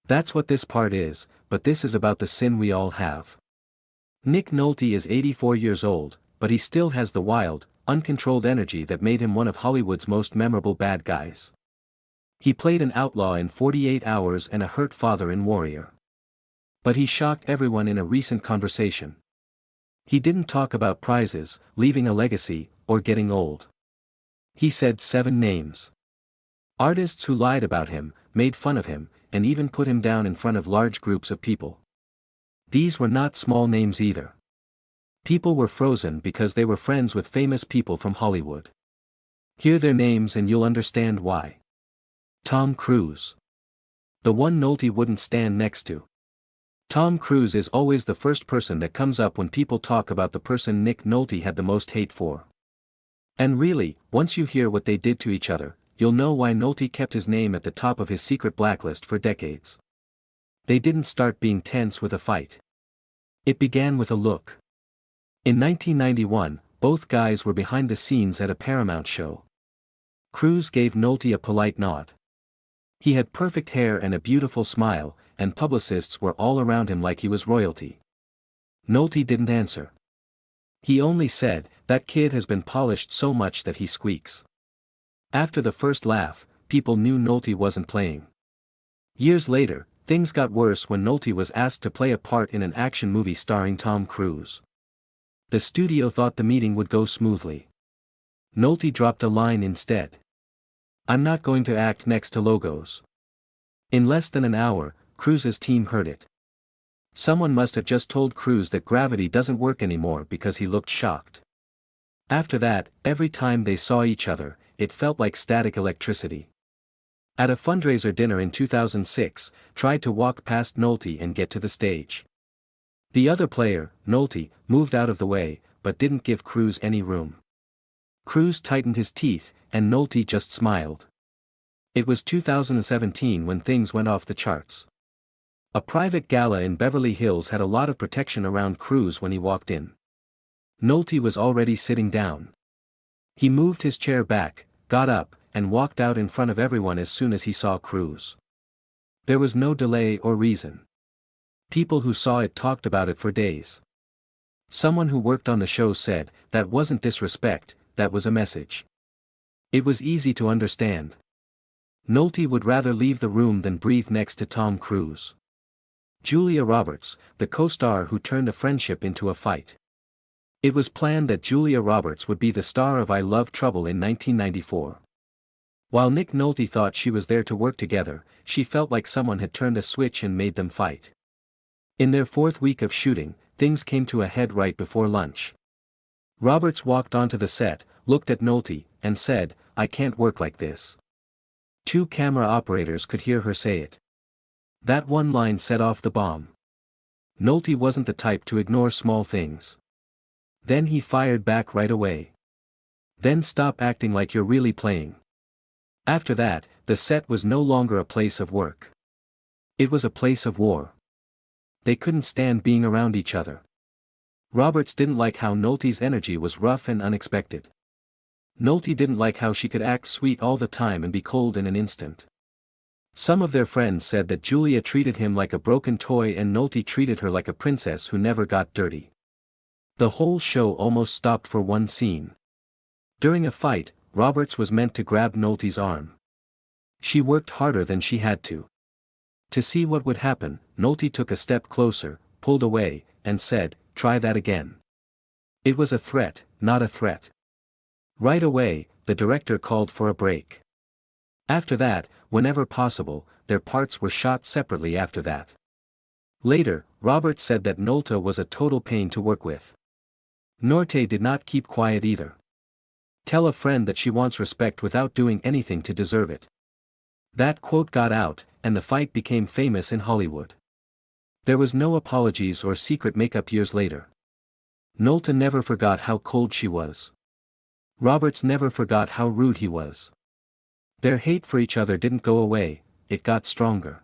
That's what this part is, but this is about the sin we all have. Nick Nolte is 84 years old, but he still has the wild, uncontrolled energy that made him one of Hollywood's most memorable bad guys. He played an outlaw in 48 Hours and a hurt father in Warrior. But he shocked everyone in a recent conversation. He didn't talk about prizes, leaving a legacy, or getting old. He said 7 names. Artists who lied about him, made fun of him, and even put him down in front of large groups of people. These were not small names either. People were frozen because they were friends with famous people from Hollywood. Hear their names and you'll understand why. Tom Cruise. The one Nolte wouldn't stand next to. Tom Cruise is always the first person that comes up when people talk about the person Nick Nolte had the most hate for. And really, once you hear what they did to each other, you'll know why Nolte kept his name at the top of his secret blacklist for decades. They didn't start being tense with a fight. It began with a look. In 1991, both guys were behind the scenes at a Paramount show. Cruise gave Nolte a polite nod. He had perfect hair and a beautiful smile, and publicists were all around him like he was royalty. Nolte didn't answer. He only said, "That kid has been polished so much that he squeaks." After the first laugh, people knew Nolte wasn't playing. Years later, things got worse when Nolte was asked to play a part in an action movie starring Tom Cruise. The studio thought the meeting would go smoothly. Nolte dropped a line instead. "I'm not going to act next to logos." In less than an hour, Cruise's team heard it. Someone must have just told Cruise that gravity doesn't work anymore because he looked shocked. After that, every time they saw each other, it felt like static electricity. At a fundraiser dinner in 2006, tried to walk past Nolte and get to the stage. The other player, Nolte, moved out of the way, but didn't give Cruise any room. Cruise tightened his teeth, and Nolte just smiled. It was 2017 when things went off the charts. A private gala in Beverly Hills had a lot of protection around Cruise when he walked in. Nolte was already sitting down. He moved his chair back, got up, and walked out in front of everyone as soon as he saw Cruise. There was no delay or reason. People who saw it talked about it for days. Someone who worked on the show said, "That wasn't disrespect, that was a message." It was easy to understand. Nolte would rather leave the room than breathe next to Tom Cruise. Julia Roberts, the co-star who turned a friendship into a fight. It was planned that Julia Roberts would be the star of I Love Trouble in 1994. While Nick Nolte thought she was there to work together, she felt like someone had turned a switch and made them fight. In their 4th week of shooting, things came to a head right before lunch. Roberts walked onto the set, looked at Nolte, and said, "I can't work like this." 2 camera operators could hear her say it. That one line set off the bomb. Nolte wasn't the type to ignore small things. Then he fired back right away. "Then stop acting like you're really playing." After that, the set was no longer a place of work. It was a place of war. They couldn't stand being around each other. Roberts didn't like how Nolte's energy was rough and unexpected. Nolte didn't like how she could act sweet all the time and be cold in an instant. Some of their friends said that Julia treated him like a broken toy and Nolte treated her like a princess who never got dirty. The whole show almost stopped for one scene. During a fight, Roberts was meant to grab Nolte's arm. She worked harder than she had to. To see what would happen, Nolte took a step closer, pulled away, and said, "Try that again." It was a threat, not a threat. Right away, the director called for a break. After that, whenever possible, their parts were shot separately after that. Later, Roberts said that Nolte was a total pain to work with. Nolte did not keep quiet either. "Tell a friend that she wants respect without doing anything to deserve it." That quote got out, and the fight became famous in Hollywood. There was no apologies or secret makeup years later. Nolte never forgot how cold she was. Roberts never forgot how rude he was. Their hate for each other didn't go away, it got stronger.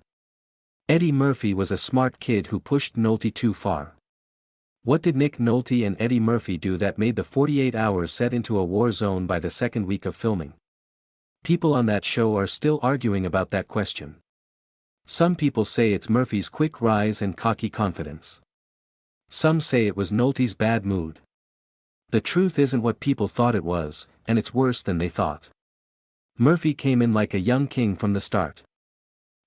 Eddie Murphy was a smart kid who pushed Nolte too far. What did Nick Nolte and Eddie Murphy do that made the 48 Hours set into a war zone by the 2nd week of filming? People on that show are still arguing about that question. Some people say it's Murphy's quick rise and cocky confidence. Some say it was Nolte's bad mood. The truth isn't what people thought it was, and it's worse than they thought. Murphy came in like a young king from the start.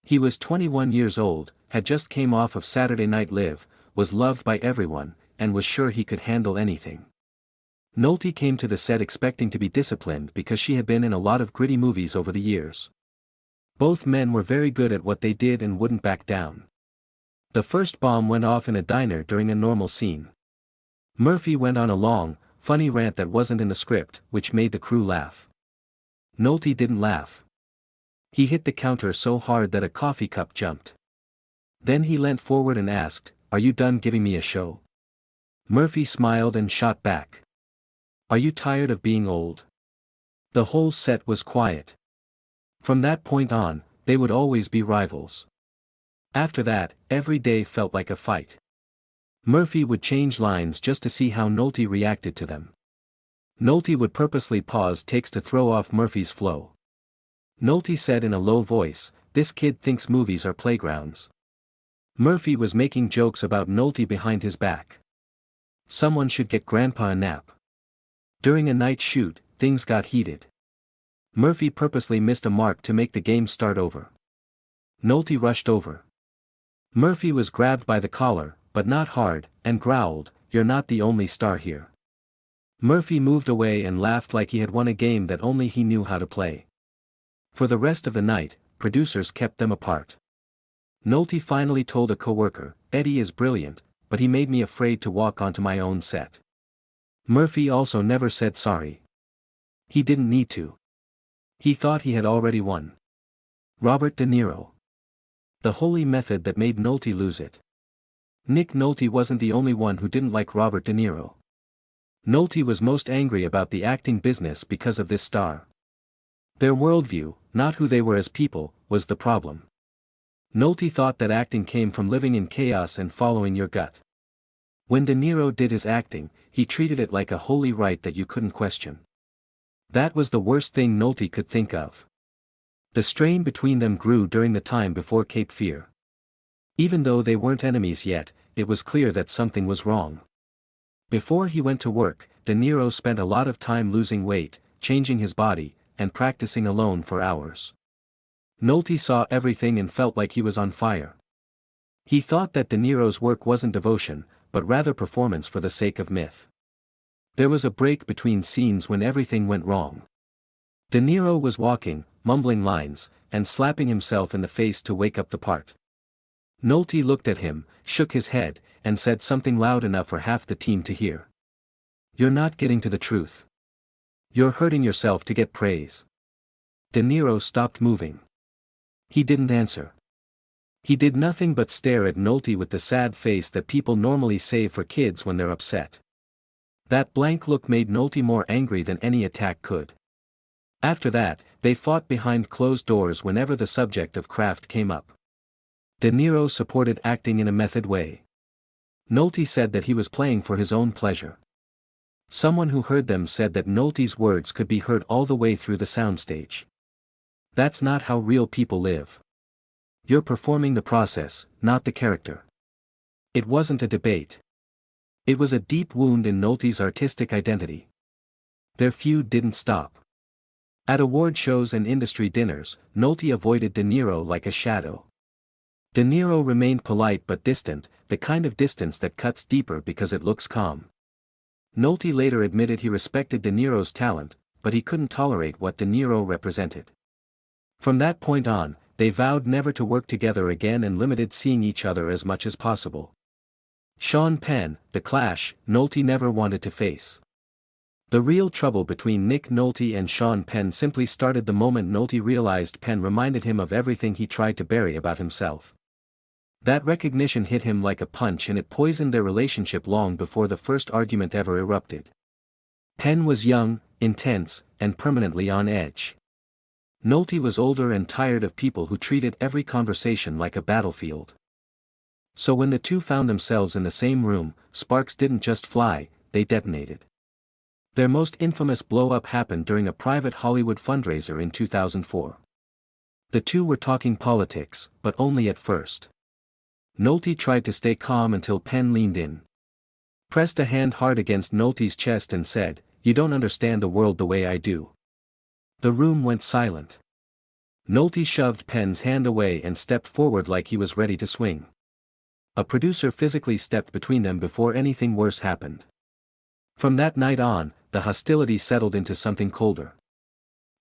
He was 21 years old, had just came off of Saturday Night Live, was loved by everyone, and was sure he could handle anything. Nolte came to the set expecting to be disciplined because she had been in a lot of gritty movies over the years. Both men were very good at what they did and wouldn't back down. The first bomb went off in a diner during a normal scene. Murphy went on a long, funny rant that wasn't in the script, which made the crew laugh. Nolte didn't laugh. He hit the counter so hard that a coffee cup jumped. Then he leant forward and asked, "Are you done giving me a show?" Murphy smiled and shot back. "Are you tired of being old?" The whole set was quiet. From that point on, they would always be rivals. After that, every day felt like a fight. Murphy would change lines just to see how Nolte reacted to them. Nolte would purposely pause takes to throw off Murphy's flow. Nolte said in a low voice, "This kid thinks movies are playgrounds." Murphy was making jokes about Nolte behind his back. Someone should get Grandpa a nap. During a night shoot, things got heated. Murphy purposely missed a mark to make the game start over. Nolte rushed over. Murphy was grabbed by the collar, but not hard, and growled, "You're not the only star here." Murphy moved away and laughed like he had won a game that only he knew how to play. For the rest of the night, producers kept them apart. Nolte finally told a coworker, "Eddie is brilliant, but he made me afraid to walk onto my own set." Murphy also never said sorry. He didn't need to. He thought he had already won. Robert De Niro. The holy method that made Nolte lose it. Nick Nolte wasn't the only one who didn't like Robert De Niro. Nolte was most angry about the acting business because of this star. Their worldview, not who they were as people, was the problem. Nolte thought that acting came from living in chaos and following your gut. When De Niro did his acting, he treated it like a holy right that you couldn't question. That was the worst thing Nolte could think of. The strain between them grew during the time before Cape Fear. Even though they weren't enemies yet, it was clear that something was wrong. Before he went to work, De Niro spent a lot of time losing weight, changing his body, and practicing alone for hours. Nolte saw everything and felt like he was on fire. He thought that De Niro's work wasn't devotion, but rather performance for the sake of myth. There was a break between scenes when everything went wrong. De Niro was walking, mumbling lines, and slapping himself in the face to wake up the part. Nolte looked at him, shook his head, and said something loud enough for half the team to hear. "You're not getting to the truth. You're hurting yourself to get praise." De Niro stopped moving. He didn't answer. He did nothing but stare at Nolte with the sad face that people normally save for kids when they're upset. That blank look made Nolte more angry than any attack could. After that, they fought behind closed doors whenever the subject of craft came up. De Niro supported acting in a method way. Nolte said that he was playing for his own pleasure. Someone who heard them said that Nolte's words could be heard all the way through the soundstage. That's not how real people live. You're performing the process, not the character. It wasn't a debate. It was a deep wound in Nolte's artistic identity. Their feud didn't stop. At award shows and industry dinners, Nolte avoided De Niro like a shadow. De Niro remained polite but distant, the kind of distance that cuts deeper because it looks calm. Nolte later admitted he respected De Niro's talent, but he couldn't tolerate what De Niro represented. From that point on, they vowed never to work together again and limited seeing each other as much as possible. Sean Penn, The Clash, Nolte never wanted to face. The real trouble between Nick Nolte and Sean Penn simply started the moment Nolte realized Penn reminded him of everything he tried to bury about himself. That recognition hit him like a punch and it poisoned their relationship long before the first argument ever erupted. Penn was young, intense, and permanently on edge. Nolte was older and tired of people who treated every conversation like a battlefield. So when the two found themselves in the same room, sparks didn't just fly, they detonated. Their most infamous blow-up happened during a private Hollywood fundraiser in 2004. The two were talking politics, but only at first. Nolte tried to stay calm until Penn leaned in. Pressed a hand hard against Nolte's chest and said, "You don't understand the world the way I do." The room went silent. Nolte shoved Penn's hand away and stepped forward like he was ready to swing. A producer physically stepped between them before anything worse happened. From that night on, the hostility settled into something colder.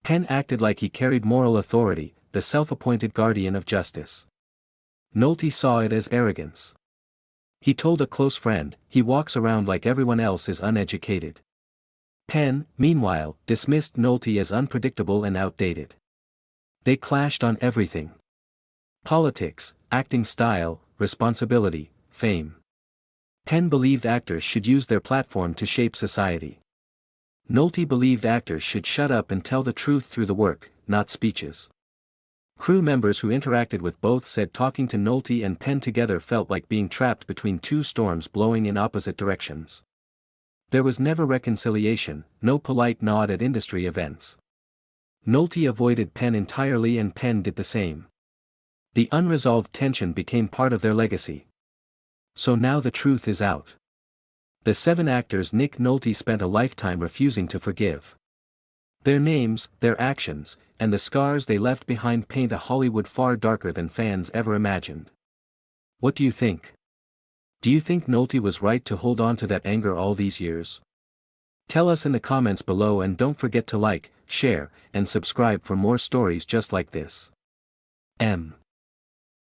Penn acted like he carried moral authority, the self-appointed guardian of justice. Nolte saw it as arrogance. He told a close friend, "He walks around like everyone else is uneducated." Penn, meanwhile, dismissed Nolte as unpredictable and outdated. They clashed on everything. Politics, acting style, responsibility, fame. Penn believed actors should use their platform to shape society. Nolte believed actors should shut up and tell the truth through the work, not speeches. Crew members who interacted with both said talking to Nolte and Penn together felt like being trapped between two storms blowing in opposite directions. There was never reconciliation, no polite nod at industry events. Nolte avoided Penn entirely and Penn did the same. The unresolved tension became part of their legacy. So now the truth is out. The 7 actors Nick Nolte spent a lifetime refusing to forgive. Their names, their actions, and the scars they left behind paint a Hollywood far darker than fans ever imagined. What do you think? Do you think Nolte was right to hold on to that anger all these years? Tell us in the comments below and don't forget to like, share, and subscribe for more stories just like this. M.